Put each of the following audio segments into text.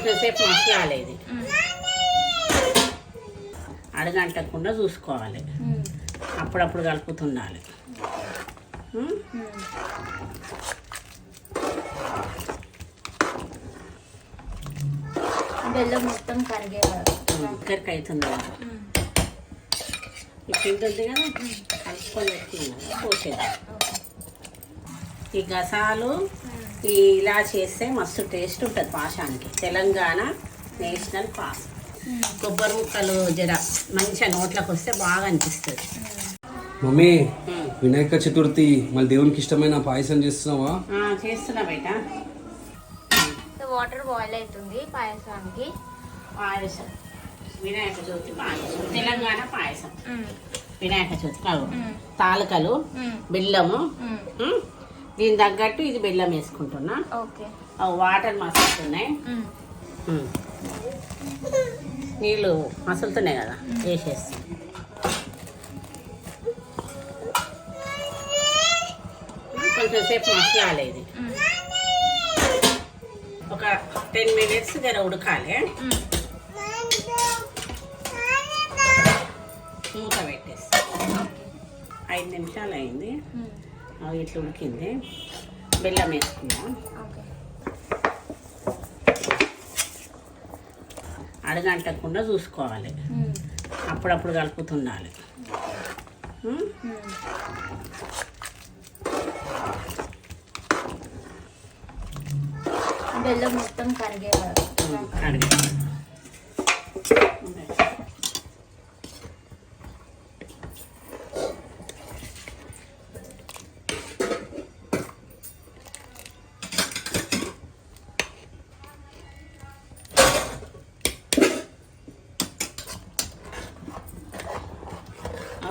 కొంచెం సేపు మసలాలి. ఇది అడగంటకుండా చూసుకోవాలి, అప్పుడప్పుడు కలుపుతుండాలి. బెల్లం మొత్తం కరిగే కరికి అవుతుంది కదా. ఈ పిండి ఉంది కదా, కలుపుకొని పెట్టుకున్నా పోసేది. ఈ గసాలు ఇలా చేస్తే మస్తు టేస్ట్ ఉంటుంది పాశానికి. Telangana national pass. కొబ్బరి ముక్కలు జర మంచిగా నోట్లోకి వస్తే బాగా అనిపిస్తుంది. మమ్మీ, వినాయక చతుర్థి మళ్ళీ దేవునికి ఇష్టమైన పాయసం చేస్తున్నావా? చేస్తున్నా బయట. వాటర్ బాయిల్ అవుతుంది పాయసానికి. పాయసం వినాయక చవితి పాయసం, తెలంగాణ పాయసం. వినాయక చవితి తాలకలు, బెల్లము, దీని తగ్గట్టు ఇది బెల్లం వేసుకుంటున్నా. వాటర్ మసులుతున్నాయి, నీళ్ళు మసులుతున్నాయి కదా, వేసేసి కొంచెం సేపు మసలాలి. ఇది ఒక 10 minutes జర ఉడకాలి. మూత పెట్టేసి 5 నిమిషాలు అయింది. ఇట్లా ఉడికింది. బెల్లం వేసుకుందాం. అడగంటకుండా చూసుకోవాలి, అప్పుడప్పుడు కలుపుతుండాలి. బెల్లం మొత్తం కరిగే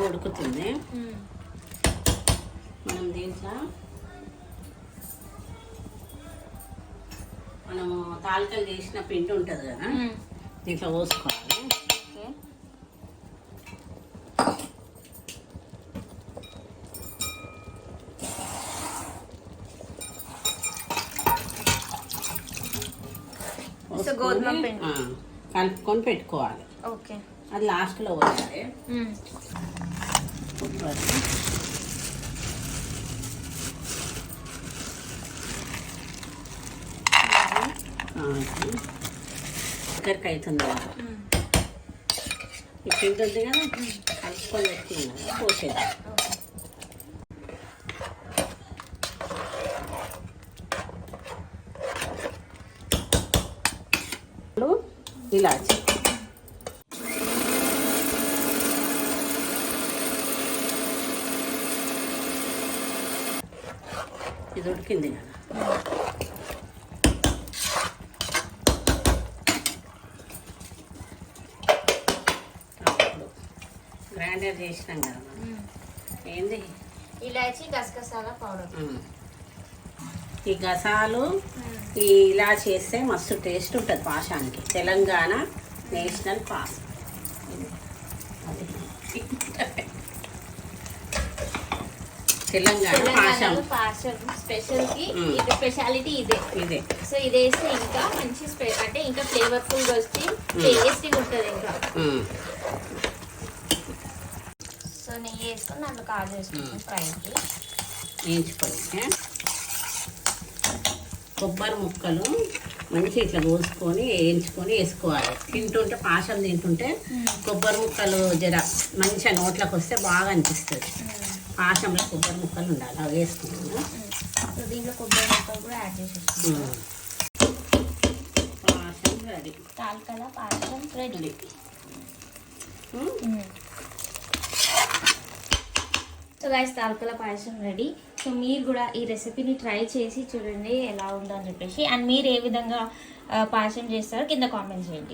ఉడుకుతుంది. మనం దీంట్లో మనము తాలికలు చేసిన పిండి ఉంటుంది కదా, దీంట్లో పోసుకోవాలి. కలుపుకొని పెట్టుకోవాలి. అది లాస్ట్లో పోయాలి. కరికి అవుతుంది కదా. ఈ పిండి ఉంది కదా, కలుపుకొని పెట్టుకున్నా పోసేది. ఇలాచి ఇది ఉడికింది కదా, గ్రైండర్ చేసినాం కదా. ఏంది ఇలాచి గసగసాల పౌడర్. ఈ గసాలు ఇలా చేస్తే మస్తు టేస్ట్ ఉంటుంది పాశానికి. తెలంగాణ నేషనల్ పాస్. తెలంగాణ పాశం స్పెషాలిటీ ఇదే. సో ఇది వేస్తే ఇంకా మంచి అంటే ఇంకా ఫ్లేవర్ఫుల్ గా వచ్చి టేస్టీగా ఉంటుంది. ఇంకా సో నెయ్యి వేసుకొని దాంట్లో కాజు వేసుకుంటాం ఫ్రైకి. వేయించుకొని కొబ్బరి ముక్కలు మంచిగా ఇట్లా కోసుకొని వేయించుకొని వేసుకోవాలి. తింటుంటే పాశం తింటుంటే కొబ్బరి ముక్కలు జర మంచిగా నోట్లోకి వస్తే బాగా అనిపిస్తుంది. పాశంలో కొబ్బరి ముక్కలు ఉండాలి, అవి వేసుకుంటున్నాం. దీంట్లో కొబ్బరి ముక్కలు కూడా యాడ్ చేసేస్తున్నాం. పాశం రెడీ. తాలకల పాశం రెడీ. సో గైస్, తాలకల పాయసం రెడీ. సో మీరు కూడా ఈ రెసిపీని ట్రై చేసి చూడండి ఎలా ఉందో అని చెప్పేసి. అండ్ మీరు ఏ విధంగా పాయసం చేస్తారో కింద కామెంట్ చేయండి.